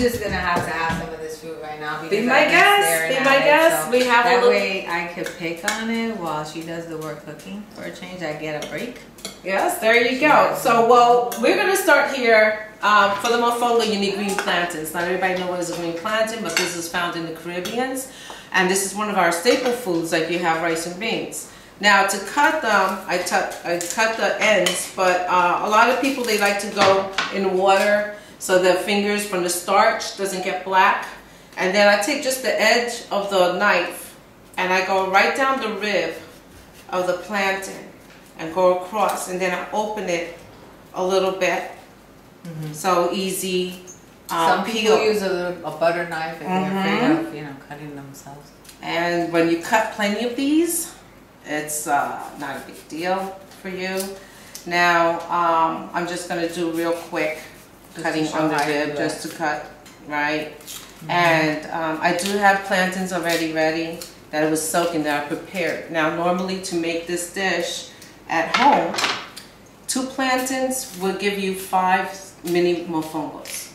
just gonna have to have some of this fruit right now. Be my guest. Be my guest. So we have that a little... way I could pick on it while she does the work cooking. For a change, I get a break. Yes, there you go. So, well, we're gonna start here. For the mofongo, you need green plantains. Not everybody knows what is a green plantain, but this is found in the Caribbeans, and this is one of our staple foods, like you have rice and beans. Now, to cut them, I cut the ends, but a lot of people, they like to go in water so the fingers from the starch doesn't get black. And then I take just the edge of the knife and I go right down the rib of the plantain and go across, and then I open it a little bit. So easy. Some people use a butter knife if they're afraid of, cutting themselves. And when you cut plenty of these, it's not a big deal for you. Now, I'm just going to do real quick cutting on the rib, just to cut, right? And I do have plantains already ready that I was soaking, that I prepared. Now, normally to make this dish at home, 2 plantains will give you 5 mini mofongos.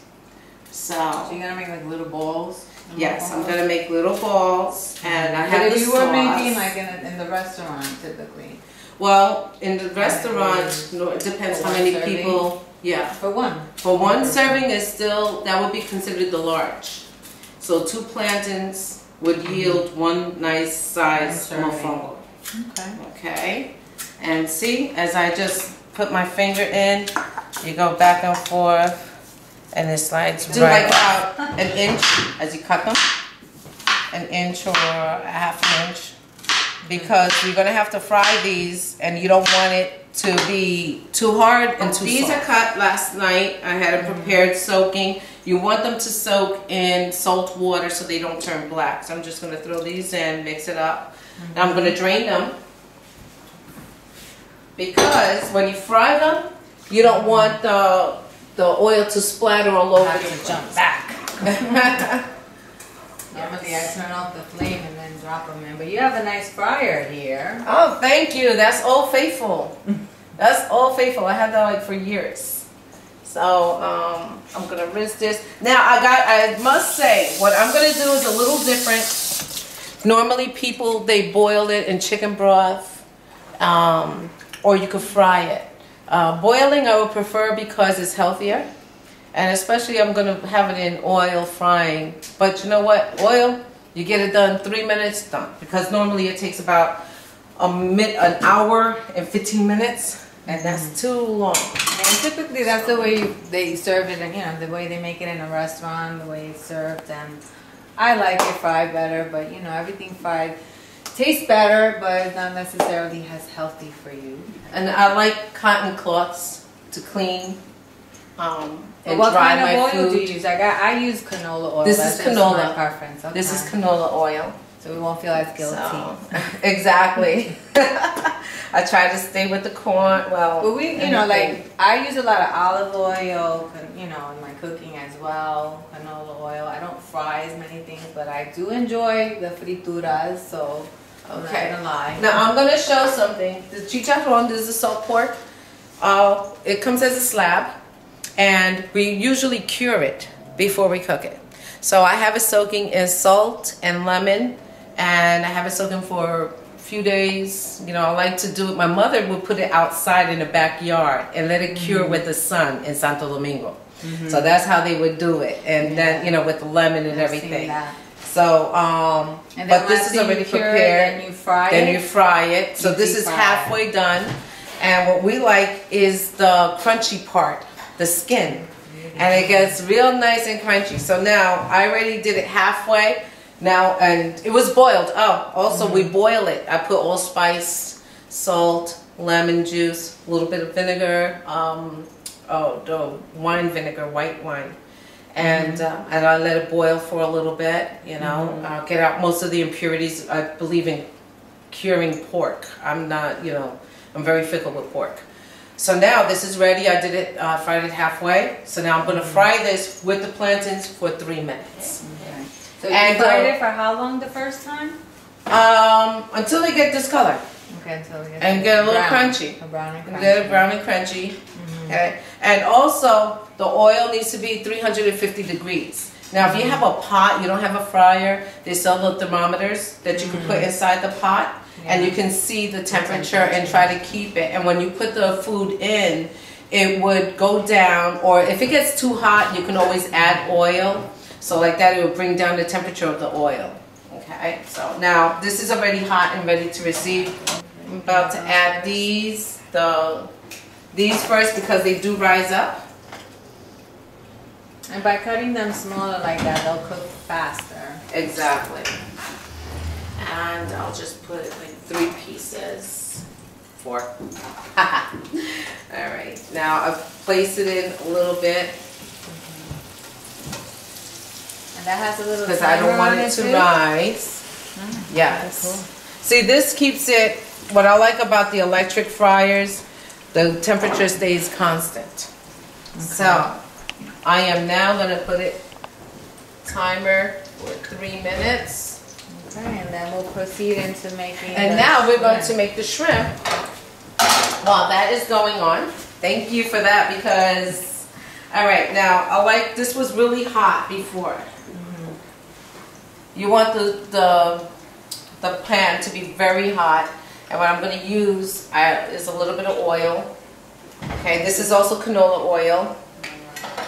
So you're gonna make like little balls? Yes, I'm gonna make little balls, and I have the sauce. If you were making like in the restaurant, typically. Well, in the restaurant, it depends how many people. Yeah. For one. For one serving is still, that would be considered the large. So 2 plantains would yield 1 nice size mofongo. Okay. Okay. And see, as I just put my finger in, you go back and forth, and it slides do right like about an inch as you cut them, an inch or a half an inch, because you're gonna have to fry these, and you don't want it to be too hard and too These soft. Are cut last night. I had it prepared soaking. You want them to soak in salt water so they don't turn black. So I'm just gonna throw these in, mix it up. Now I'm gonna drain them, because when you fry them, you don't want the oil to splatter all over to jump back. Normally I turn off the flame and then drop them in, but you have a nice fryer here. Oh, thank you. That's Old Faithful. That's Old Faithful. I had that like for years. So I'm gonna rinse this. Now I must say, what I'm gonna do is a little different. Normally people, they boil it in chicken broth, or you could fry it. Boiling I would prefer because it's healthier, and especially I'm going to have it in oil frying. But you know what? Oil, you get it done 3 minutes, done. Because normally it takes about an hour and 15 minutes, and that's too long. And typically that's the way they serve it, and the way they make it in a restaurant, the way it's served. And I like it fried better, but everything fried tastes better, but not necessarily as healthy for you. And I like cotton cloths to clean and what dry kind of my oil food. do you use? I use canola oil. This That's is canola. just my preference. Okay. This is canola oil. So we won't feel as guilty. So, exactly. I try to stay with the corn. Well, but I use a lot of olive oil, in my cooking as well. Canola oil. I don't fry as many things, but I do enjoy the frituras. So. Okay. I'm not gonna lie. Now I'm gonna show something. The chicharrón, this is the salt pork. It comes as a slab, and we usually cure it before we cook it. So I have it soaking in salt and lemon, and I have it soaking for a few days. I like to do it. My mother would put it outside in the backyard and let it cure with the sun in Santo Domingo. So that's how they would do it, and then with the lemon and everything. So, but this is already prepared. Then you fry it. Then you fry it. So this is halfway done. And what we like is the crunchy part, the skin. And it gets real nice and crunchy. So now I already did it halfway. Now, and it was boiled. Oh, also we boil it. I put allspice, salt, lemon juice, a little bit of vinegar, the wine vinegar, white wine. And I let it boil for a little bit, get out most of the impurities. I believe in curing pork. I'm not, I'm very fickle with pork. So now this is ready. I did it, fried it halfway. So now I'm going to fry this with the plantains for 3 minutes. Okay. So you fried it for how long the first time? Until they get this color. Okay, until we get and get a little crunchy. Brown and crunchy. Get it brown and crunchy. Okay. And also, the oil needs to be 350 degrees. Now, if you have a pot, you don't have a fryer, they sell the thermometers that you can put inside the pot, and you can see the temperature and try to keep it. And when you put the food in, it would go down, or if it gets too hot, you can always add oil. So like that, it will bring down the temperature of the oil. Okay, so now this is already hot and ready to receive. I'm about to add these first because they do rise up. And by cutting them smaller like that, they'll cook faster. Exactly. And I'll just put like 3 pieces. 4. Alright, now I've placed it in a little bit. And that has a little because I don't want it to rise. Yes. Cool. See, this keeps it, what I like about the electric fryers, the temperature stays constant. Okay. So, I am now going to put it timer for 3 minutes. Okay, and then we'll proceed into making. And now we're going to make the shrimp. While that is going on, thank you for that because, all right, now this was really hot before. You want the pan to be very hot, and what I'm going to use is a little bit of oil. Okay, this is also canola oil.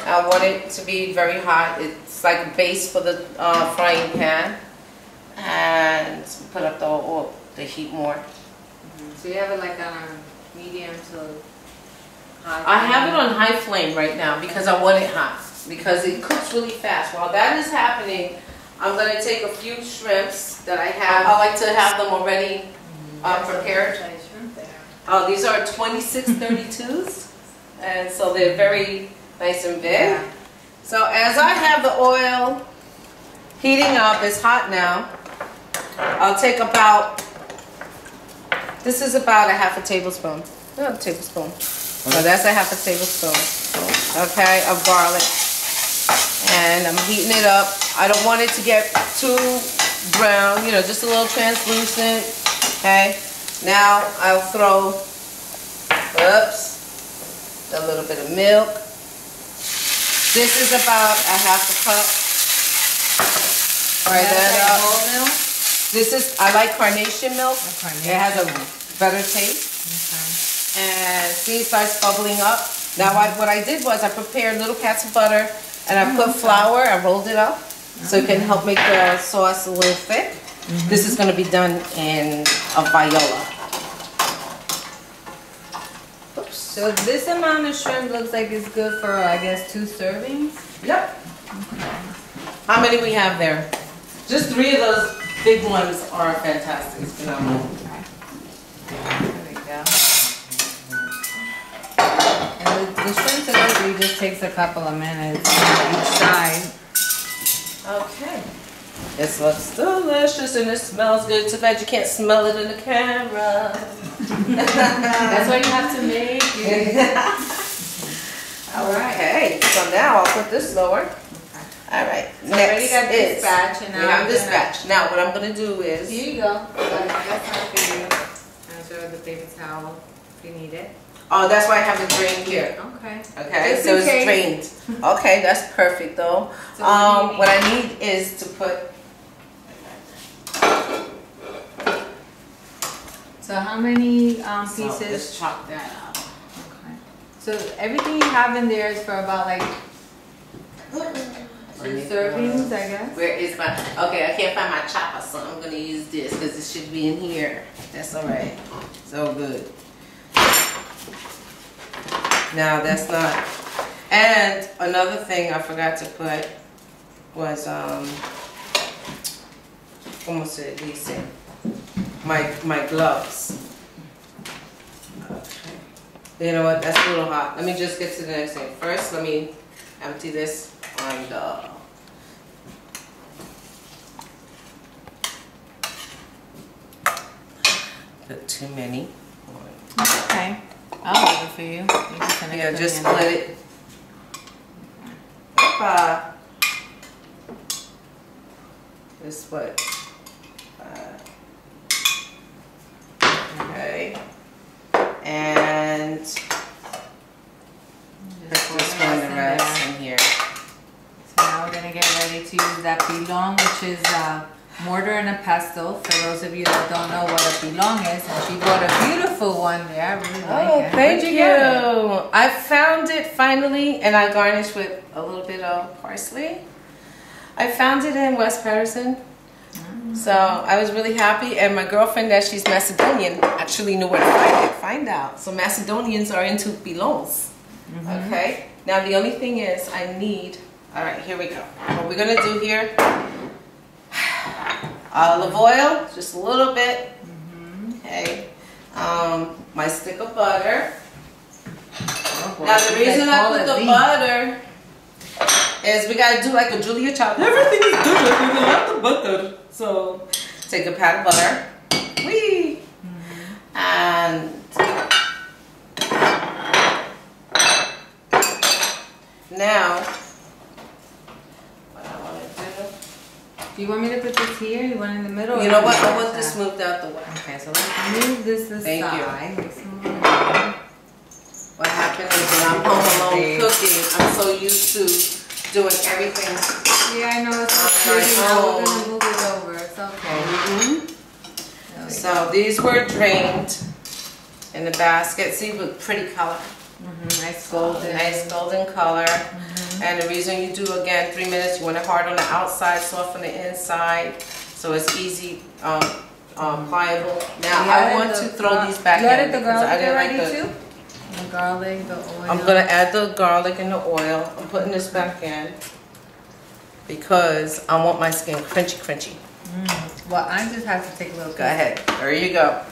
I want it to be very hot. It's like a base for the frying pan. And put up the heat more. So you have it like on a medium to high? I have it on high flame right now because I want it hot. Because it cooks really fast. While that is happening, I'm going to take a few shrimps that I have. I like to have them already prepared. Oh, these are 2632s. And so they're very nice and big. Yeah. So as I have the oil heating up, it's hot now. I'll take this is about a half a tablespoon. Not a tablespoon. So that's a half a tablespoon. Okay, of garlic. And I'm heating it up. I don't want it to get too brown, you know, just a little translucent. Okay. Now I'll throw, a little bit of milk. This is about a half a cup. Fry that up. Whole milk? This is, I like carnation milk. It has a better taste. Okay. And see, it starts bubbling up. Now what I did was I prepared little pats of butter and I put flour, I rolled it up so it can help make the sauce a little thick. This is going to be done in a viola. Oops. So this amount of shrimp looks like it's good for, I guess, 2 servings? Yep. Okay. How many we have there? Just 3 of those big ones are fantastic. It's phenomenal. Okay. There we go. And the shrimp typically just takes a couple of minutes on each side. Okay. This looks delicious and it smells good. Too bad you can't smell it in the camera. That's why you have to make it. Alright. Okay, so now I'll put this lower. Alright, so next got this batch, and now we have this batch. Now what I'm going to do is... Here you go. That's not for you. I'm sure the paper towel if you need it. Oh, that's why I have it drained here. Okay. Okay, so it's drained. Okay, that's perfect though. So what I need is to put... So how many pieces? So let's chop that up. Okay. So everything you have in there is for about like 2 servings, I guess. Where is my... Okay, I can't find my chopper, so I'm going to use this because it should be in here. That's alright. So good. Now that's not... And another thing I forgot to put was, almost at least my gloves. Okay. You know what? That's a little hot. Let me just get to the next thing. First, let me empty this on the... Put too many. Okay. I'll leave it for you. Yeah, just split it. Opa. This what? Okay. And just one the rest in here. So now we're gonna get ready ready to use that pilon, which is mortar and a pestle. For those of you that don't know what a pilon is, and she bought a beautiful one there. I really like it. Thank you. I found it finally, and I garnished with a little bit of parsley. I found it in West Patterson. So I was really happy, and my girlfriend, that she's Macedonian, actually knew where to find out. So Macedonians are into pilons. Okay. Now the only thing is, I need. All right, here we go. What we're gonna do here? Olive oil, just a little bit. Okay. My stick of butter. Now the reason I put the butter is we gotta do like a Julia Child. Everything is good if you have the butter. So take a pat of butter. Whee! And now what I want to do. Do you want me to put this here? You want it in the middle? You know what? I want this moved out the way. Okay, so let's move this aside. Thank you. What happened is when I'm home alone cooking, I'm so used to doing everything. Yeah, I know it's so pretty. Now we're gonna move it over. It's okay. So these were drained in the basket. See, with pretty color. Nice golden. Nice golden color. And the reason you do, again, 3 minutes, you want it hard on the outside, soft on the inside, so it's easy, pliable. Now I want to throw these back in. You added the garlic already too? The garlic, the oil. I'm gonna add the garlic and the oil. I'm putting this back in because I want my skin crunchy. Well, I just have to take a little. Go ahead. There you go.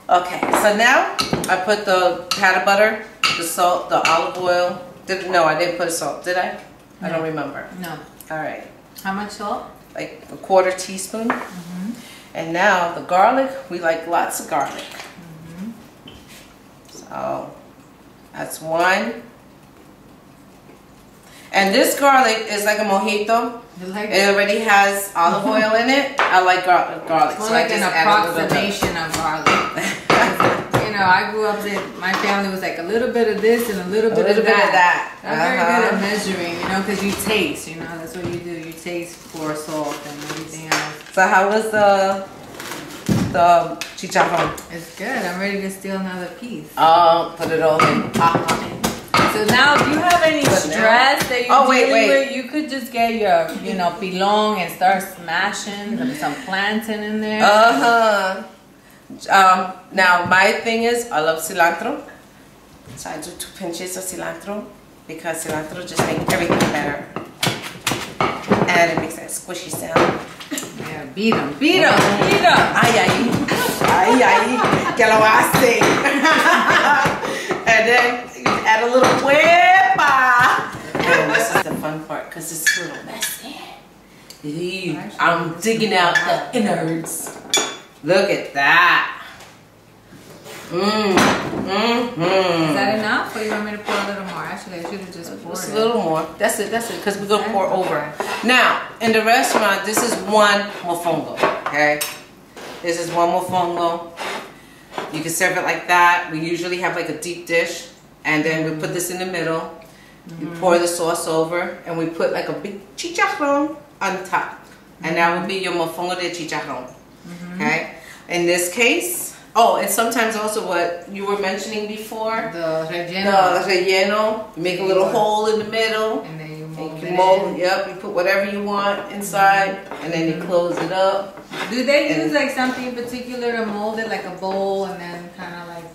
Okay, so now I put the pat of butter, the salt, the olive oil. No, I didn't put salt, did I? I don't remember. No. All right. How much salt? Like a 1/4 teaspoon. And now the garlic, we like lots of garlic. So that's 1. And this garlic is like a mojito. It already has olive oil in it. I like garlic. It's so like an approximation of garlic. You know, I grew up my family was like a little bit of this and a little bit of that. I'm very good at measuring, you know, because you taste, you know, that's what you do. You taste for salt and everything else. So how was the chicharrón? It's good. I'm ready to steal another piece. Put it all in. So now, if you have any stress that you're dealing with, you could just get your, you know, pilon and start smashing some plantain in there. Now my thing is, I love cilantro, so I do 2 pinches of cilantro because cilantro just makes everything better, and it makes that squishy sound. Yeah, beat 'em. Ay, que lo hace. And then you add a little huepa. And this is the fun part because it's a little messy. I'm digging out the innards. Look at that. Is that enough, or you want me to pour a little more? Actually, I should have just poured a little more. That's it, because we're going to pour over. Now, in the restaurant, this is 1 mofongo, okay? This is 1 mofongo. You can serve it like that. We usually have like a deep dish, and then we put this in the middle. You pour the sauce over, and we put like a big chicharrón on top. And that would be your mofongo de chicharrón. Okay, in this case, and sometimes also what you were mentioning before, the relleno. You make a little hole in the middle, and then you mold. Yep, you put whatever you want inside, and then you close it up. Do they use like something in particular to mold it, like a bowl, and then kind of like?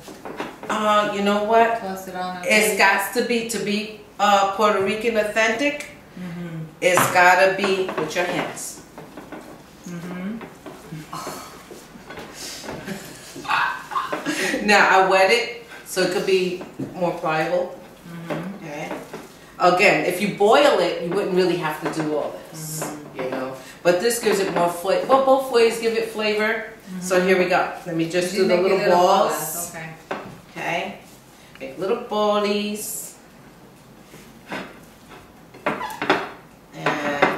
You know what? Toss it on. It's got to be Puerto Rican authentic. It's gotta be with your hands. Now I wet it so it could be more pliable. Okay. Again, if you boil it, you wouldn't really have to do all this, you know. But this gives it more flavor. Well, both ways give it flavor. So here we go. Let me just do the little balls. Okay. Okay. Make little ballies. And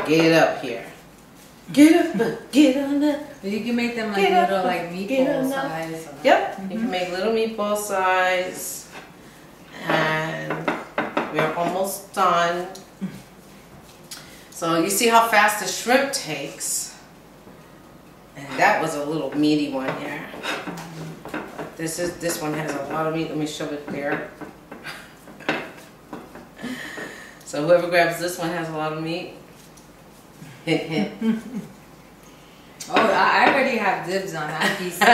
get up here. Get up, get on up. You can make them like little like meatball size. Yep, you can make little meatball size. And we're almost done. So you see how fast the shrimp takes. And that was a little meaty one here. This one has a lot of meat. Let me show it there. So whoever grabs this one has a lot of meat. Hint, hint. Oh, I already have dibs on that piece of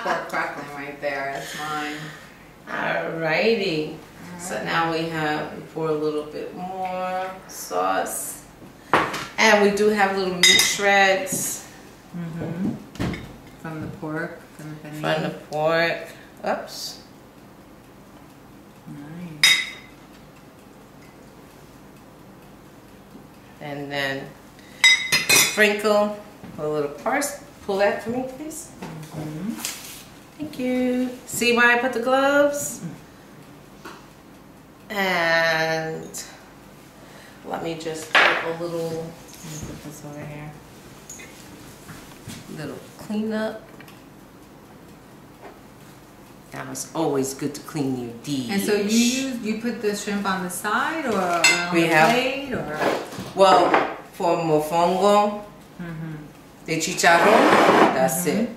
pork crackling right there. That's mine. Alrighty. So now we pour a little bit more sauce. And we do have little meat shreds. From the pork. From the pork. Oops. Nice. And then sprinkle a little parsley. Pull that for me, please. Thank you. See why I put the gloves? And let me just put a little. Let me put this over here. Little cleanup. Now it's always good to clean your dish. And so you put the shrimp on the side or on the plate or? Well, for mofongo, the chicharron, that's it.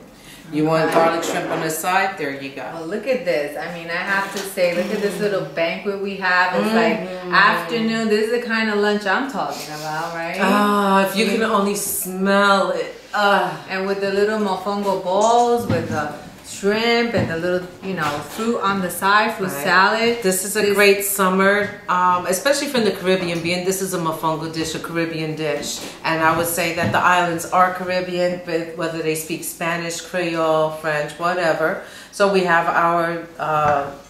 You want garlic shrimp on the side? There you go. Well, look at this. I mean, I have to say, look at this little banquet we have. It's like afternoon. This is the kind of lunch I'm talking about, right? Oh, if you can only smell it. And with the little mofongo balls, with the shrimp and the little, fruit on the side, fruit salad. This is a great summer, especially from the Caribbean, being this is a mofongo dish, a Caribbean dish. And I would say that the islands are Caribbean, but whether they speak Spanish, Creole, French, whatever. So we have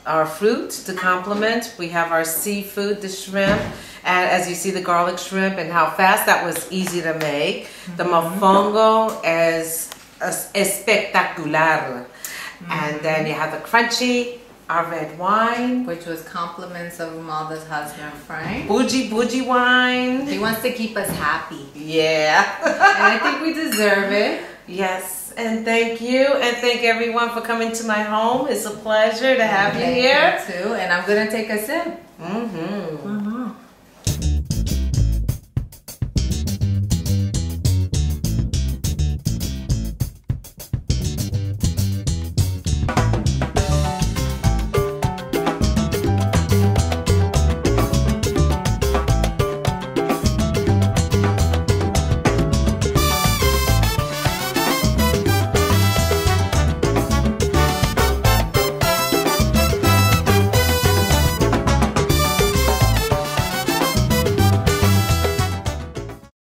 our fruit to complement. We have our seafood, the shrimp. And as you see the garlic shrimp and how fast that was easy to make. The mofongo is espectacular. And then you have the crunchy, our red wine. Which was compliments of Rumalda's husband, Frank. Bougie wine. He wants to keep us happy. Yeah. And I think we deserve it. Yes. And thank you. And thank everyone for coming to my home. It's a pleasure to have you here. Thank you too. And I'm going to take a sip.